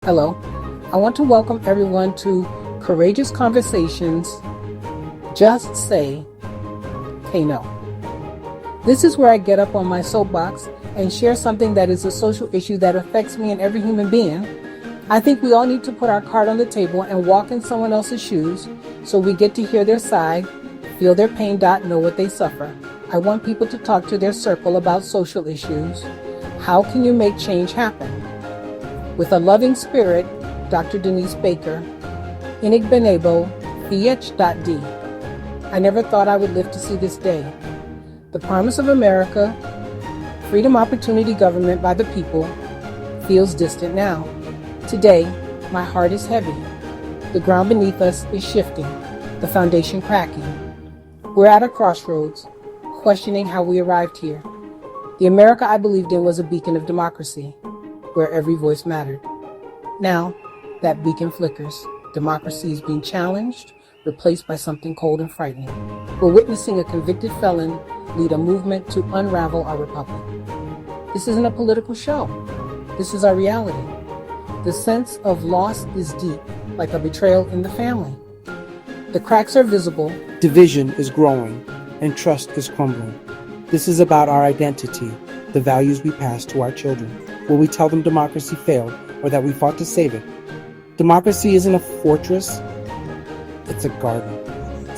Hello. I want to welcome everyone to Courageous Conversations. Just say, hey, no. This is where I get up on my soapbox and share something that is a social issue that affects me and every human being. I think we all need to put our card on the table and walk in someone else's shoes so we get to hear their side, feel their pain, know what they suffer. I want people to talk to their circle about social issues. How can you make change happen? With a loving spirit, Dr. Denise Baker-Inegbenebo, Ph.D. I never thought I would live to see this day. The promise of America, freedom, opportunity, government by the people, feels distant now. Today, my heart is heavy. The ground beneath us is shifting, the foundation cracking. We're at a crossroads, questioning how we arrived here. The America I believed in was a beacon of democracy, where every voice mattered. Now, that beacon flickers. Democracy is being challenged, replaced by something cold and frightening. We're witnessing a convicted felon lead a movement to unravel our republic. This isn't a political show. This is our reality. The sense of loss is deep, like a betrayal in the family. The cracks are visible. Division is growing, and trust is crumbling. This is about our identity, the values we pass to our children. Will we tell them democracy failed or that we fought to save it? Democracy isn't a fortress, it's a garden.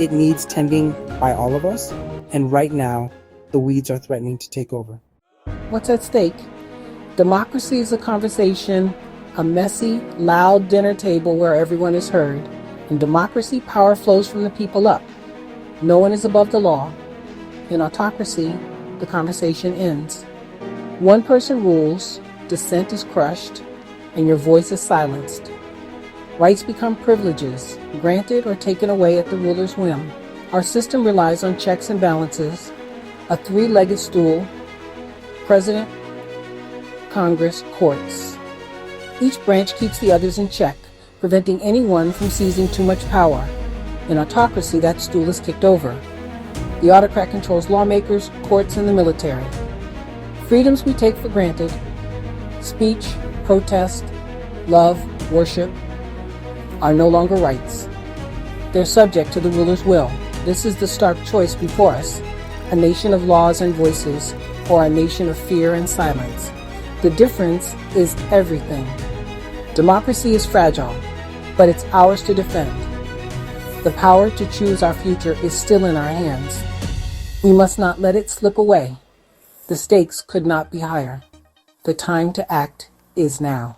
It needs tending by all of us, and right now, the weeds are threatening to take over. What's at stake? Democracy is a conversation, a messy, loud dinner table where everyone is heard. In democracy, power flows from the people up. No one is above the law. In autocracy, the conversation ends. One person rules, dissent is crushed, and your voice is silenced. Rights become privileges, granted or taken away at the ruler's whim. Our system relies on checks and balances, a three-legged stool: president, Congress, courts. Each branch keeps the others in check, preventing anyone from seizing too much power. In autocracy, that stool is kicked over. The autocrat controls lawmakers, courts, and the military. Freedoms we take for granted, speech, protest, love, worship, are no longer rights. They're subject to the ruler's will. This is the stark choice before us: a nation of laws and voices, or a nation of fear and silence. The difference is everything. Democracy is fragile, but it's ours to defend. The power to choose our future is still in our hands. We must not let it slip away. The stakes could not be higher. The time to act is now.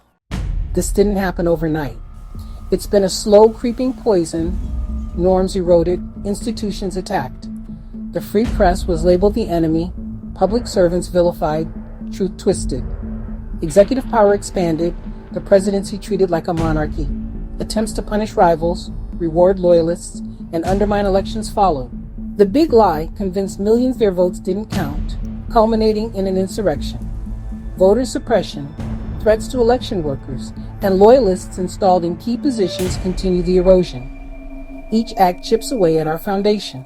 This didn't happen overnight. It's been a slow creeping poison, norms eroded, institutions attacked. The free press was labeled the enemy, public servants vilified, truth twisted. Executive power expanded, the presidency treated like a monarchy. Attempts to punish rivals, reward loyalists, and undermine elections followed. The big lie convinced millions their votes didn't count, culminating in an insurrection. Voter suppression, threats to election workers, and loyalists installed in key positions continue the erosion. Each act chips away at our foundation.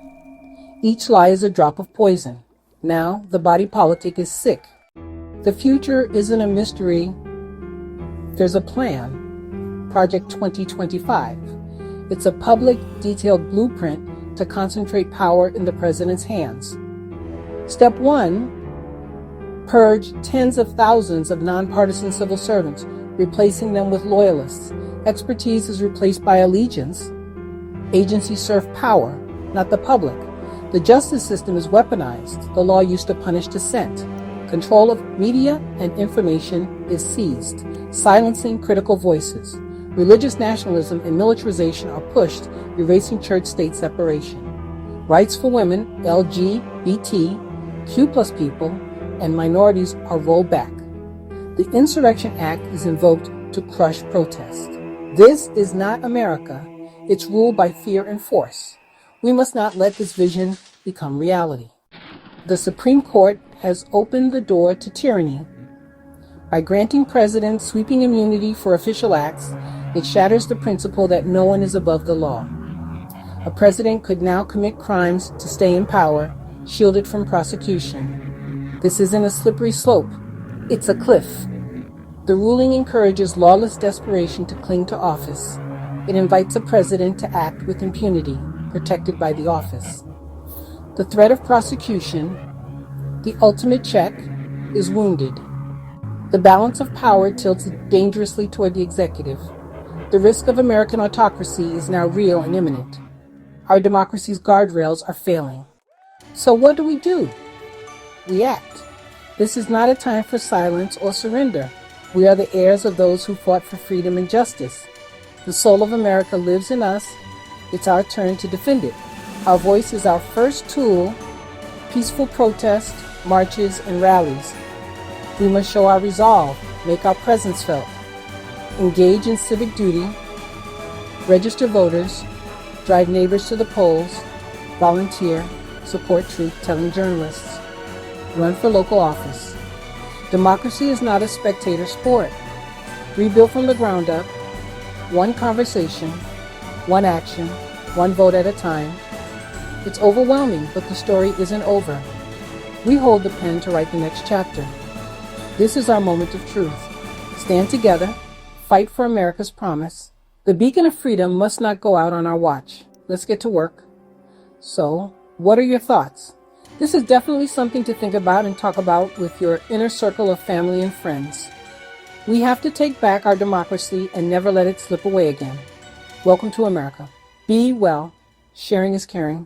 Each lie is a drop of poison. Now, the body politic is sick. The future isn't a mystery. There's a plan. Project 2025. It's a public, detailed blueprint to concentrate power in the president's hands. Step 1, purge tens of thousands of nonpartisan civil servants, replacing them with loyalists. Expertise is replaced by allegiance. Agencies serve power, not the public. The justice system is weaponized. The law used to punish dissent. Control of media and information is seized, silencing critical voices. Religious nationalism and militarization are pushed, erasing church-state separation. Rights for women, LGBTQ+ people, and minorities are rolled back. The Insurrection Act is invoked to crush protest. This is not America. It's ruled by fear and force. We must not let this vision become reality. The Supreme Court has opened the door to tyranny. By granting presidents sweeping immunity for official acts, it shatters the principle that no one is above the law. A president could now commit crimes to stay in power, shielded from prosecution. This isn't a slippery slope. It's a cliff. The ruling encourages lawless desperation to cling to office. It invites a president to act with impunity, protected by the office. The threat of prosecution, the ultimate check, is wounded. The balance of power tilts dangerously toward the executive. The risk of American autocracy is now real and imminent. Our democracy's guardrails are failing. So what do? We act. This is not a time for silence or surrender. We are the heirs of those who fought for freedom and justice. The soul of America lives in us. It's our turn to defend it. Our voice is our first tool. Peaceful protest, marches, and rallies. We must show our resolve, make our presence felt. Engage in civic duty. Register voters. Drive neighbors to the polls. Volunteer. Support truth-telling journalists. Run for local office. Democracy is not a spectator sport. Rebuild from the ground up. One conversation, one action, one vote at a time. It's overwhelming, but the story isn't over. We hold the pen to write the next chapter. This is our moment of truth. Stand together, fight for America's promise. The beacon of freedom must not go out on our watch. Let's get to work. So, what are your thoughts? This is definitely something to think about and talk about with your inner circle of family and friends. We have to take back our democracy and never let it slip away again. Welcome to America. Be well. Sharing is caring.